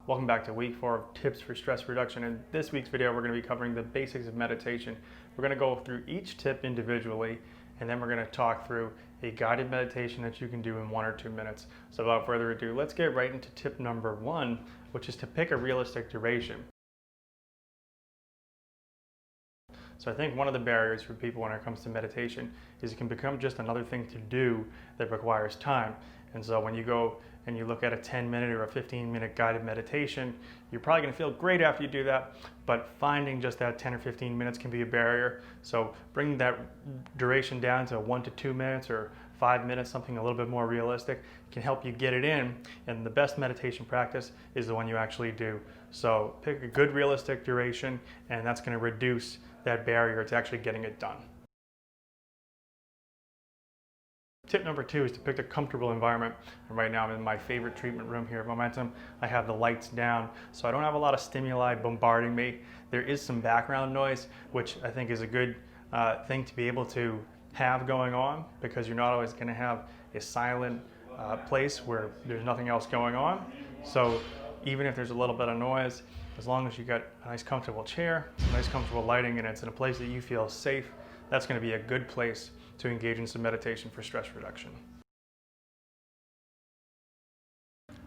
Welcome back to week 4 of tips for stress reduction. In this week's video, we're going to be covering the basics of meditation. We're going to go through each tip individually, and then we're going to talk through a guided meditation that you can do in 1 or 2 minutes. So without further ado, let's get right into tip number 1, which is to pick a realistic duration. So I think one of the barriers for people when it comes to meditation is it can become just another thing to do that requires time. And so when you go and you look at a 10-minute or a 15-minute guided meditation, you're probably going to feel great after you do that, but finding just that 10 or 15 minutes can be a barrier. So bringing that duration down to 1 to 2 minutes or 5 minutes, something a little bit more realistic, can help you get it in. And the best meditation practice is the one you actually do. So pick a good realistic duration, and that's going to reduce that barrier to actually getting it done. Tip number 2 is to pick a comfortable environment. And right now I'm in my favorite treatment room here at Momentum. I have the lights down, so I don't have a lot of stimuli bombarding me. There is some background noise, which I think is a good thing to be able to have going on, because you're not always going to have a silent place where there's nothing else going on. So even if there's a little bit of noise, as long as you got a nice comfortable chair, some nice comfortable lighting, and it's in a place that you feel safe, that's going to be a good place to engage in some meditation for stress reduction.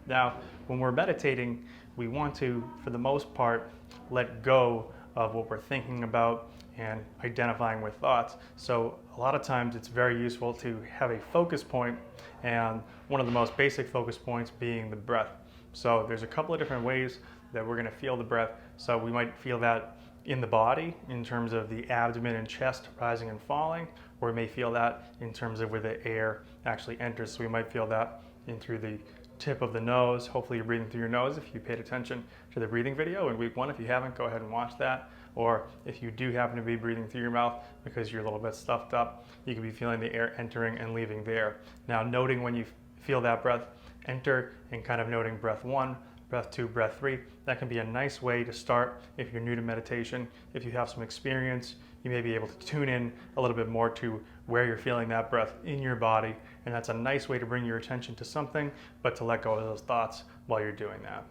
Now, when we're meditating, we want to, for the most part, let go of what we're thinking about and identifying with thoughts. So a lot of times it's very useful to have a focus point, and one of the most basic focus points being the breath. So there's a couple of different ways that we're going to feel the breath. So we might feel that in the body in terms of the abdomen and chest rising and falling, or we may feel that in terms of where the air actually enters. So we might feel that in through the tip of the nose. Hopefully you're breathing through your nose if you paid attention to the breathing video in week 1. If you haven't, go ahead and watch that. Or if you do happen to be breathing through your mouth because you're a little bit stuffed up, you can be feeling the air entering and leaving there. Now, noting when you feel that breath enter and kind of noting breath 1, breath 2, breath 3. That can be a nice way to start if you're new to meditation. If you have some experience, you may be able to tune in a little bit more to where you're feeling that breath in your body, and that's a nice way to bring your attention to something, but to let go of those thoughts while you're doing that.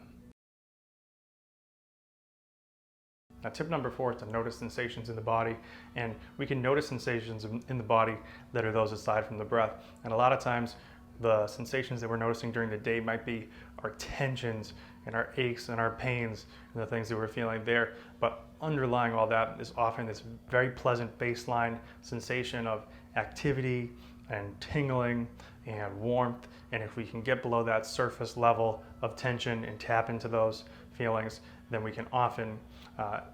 Now, tip number 4 is to notice sensations in the body, and we can notice sensations in the body that are those aside from the breath. And a lot of times, the sensations that we're noticing during the day might be our tensions and our aches and our pains and the things that we're feeling there. But underlying all that is often this very pleasant baseline sensation of activity and tingling and warmth. And if we can get below that surface level of tension and tap into those feelings, then we can often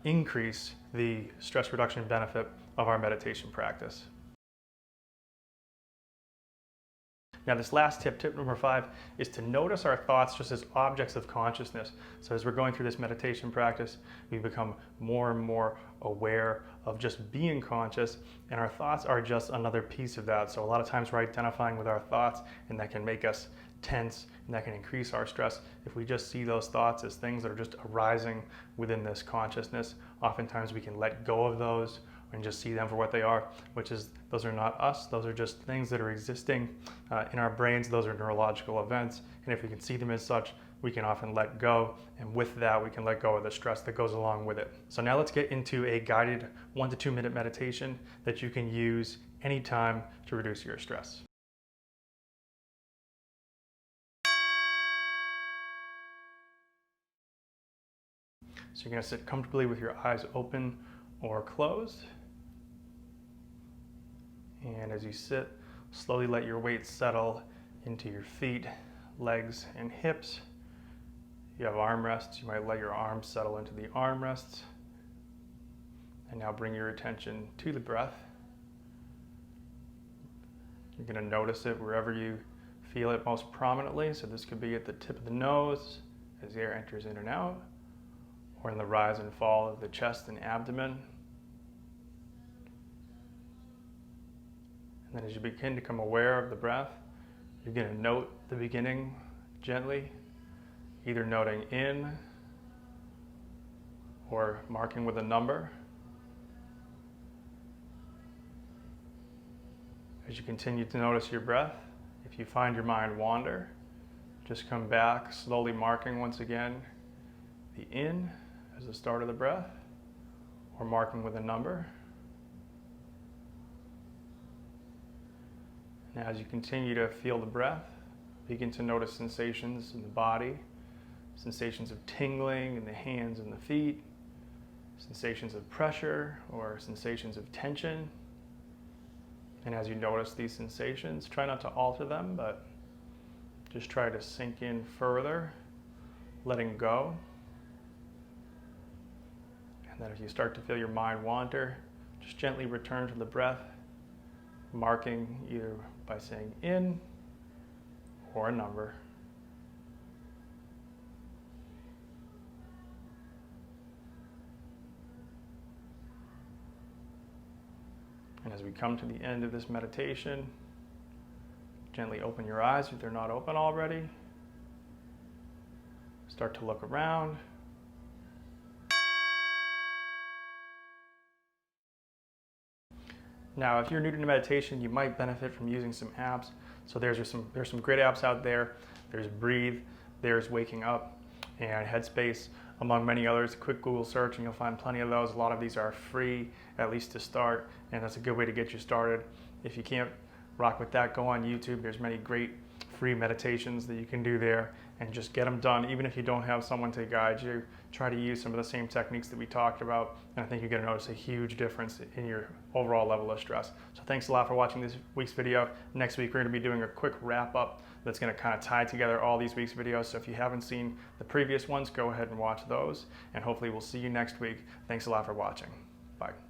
increase the stress reduction benefit of our meditation practice. Now, this last tip, tip number 5, is to notice our thoughts just as objects of consciousness. So as we're going through this meditation practice, we become more and more aware of just being conscious, and our thoughts are just another piece of that. So a lot of times we're identifying with our thoughts, and that can make us tense, and that can increase our stress. If we just see those thoughts as things that are just arising within this consciousness, oftentimes we can let go of those and just see them for what they are, which is, those are not us, those are just things that are existing in our brains. Those are neurological events, and if we can see them as such, we can often let go, and with that we can let go of the stress that goes along with it. So now let's get into a guided 1 to 2 minute meditation that you can use anytime to reduce your stress. So you're going to sit comfortably with your eyes open or closed. And as you sit, slowly let your weight settle into your feet, legs, and hips. If you have armrests, you might let your arms settle into the armrests. And now bring your attention to the breath. You're going to notice it wherever you feel it most prominently. So this could be at the tip of the nose as the air enters in and out, or in the rise and fall of the chest and abdomen. And then as you begin to become aware of the breath, you're going to note the beginning gently, either noting in or marking with a number. As you continue to notice your breath, if you find your mind wander, just come back, slowly marking once again the in as the start of the breath, or marking with a number. Now as you continue to feel the breath, begin to notice sensations in the body, sensations of tingling in the hands and the feet, sensations of pressure or sensations of tension. And as you notice these sensations, try not to alter them, but just try to sink in further, letting go. And then if you start to feel your mind wander, just gently return to the breath, marking either by saying in or a number. And as we come to the end of this meditation, gently open your eyes if they're not open already. Start to look around. Now, if you're new to meditation, you might benefit from using some apps. So there's some great apps out there. There's Breathe, there's Waking Up, and Headspace, among many others. A quick Google search and you'll find plenty of those. A lot of these are free, at least to start, and that's a good way to get you started. If you can't rock with that, go on YouTube. There's many great free meditations that you can do there and just get them done. Even if you don't have someone to guide you, try to use some of the same techniques that we talked about, and I think you're going to notice a huge difference in your overall level of stress. So thanks a lot for watching this week's video. Next week we're going to be doing a quick wrap up that's going to kind of tie together all these week's videos. So if you haven't seen the previous ones, go ahead and watch those, and hopefully we'll see you next week. Thanks a lot for watching. Bye.